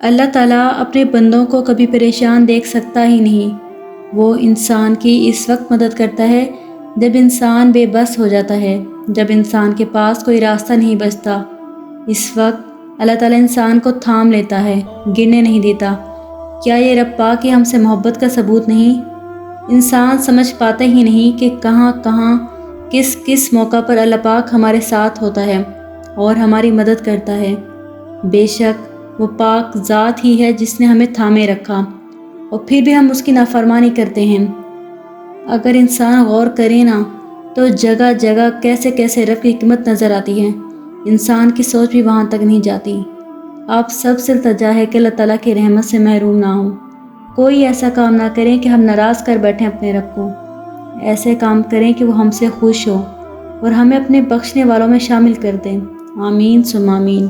اللہ تعالیٰ اپنے بندوں کو کبھی پریشان دیکھ سکتا ہی نہیں۔ وہ انسان کی اس وقت مدد کرتا ہے جب انسان بے بس ہو جاتا ہے، جب انسان کے پاس کوئی راستہ نہیں بچتا۔ اس وقت اللہ تعالیٰ انسان کو تھام لیتا ہے، گرنے نہیں دیتا۔ کیا یہ رب پاک کی ہم سے محبت کا ثبوت نہیں؟ انسان سمجھ پاتا ہی نہیں کہ کہاں کہاں کس کس موقع پر اللہ پاک ہمارے ساتھ ہوتا ہے اور ہماری مدد کرتا ہے۔ بے شک وہ پاک ذات ہی ہے جس نے ہمیں تھامے رکھا، اور پھر بھی ہم اس کی نافرمانی کرتے ہیں۔ اگر انسان غور کرے نا تو جگہ جگہ کیسے کیسے رب کی حکمت نظر آتی ہے، انسان کی سوچ بھی وہاں تک نہیں جاتی۔ آپ سب سے التجا ہے کہ اللہ تعالیٰ کی رحمت سے محروم نہ ہوں۔ کوئی ایسا کام نہ کریں کہ ہم ناراض کر بیٹھیں اپنے رب کو۔ ایسے کام کریں کہ وہ ہم سے خوش ہو اور ہمیں اپنے بخشنے والوں میں شامل کر دیں۔ آمین ثم آمین۔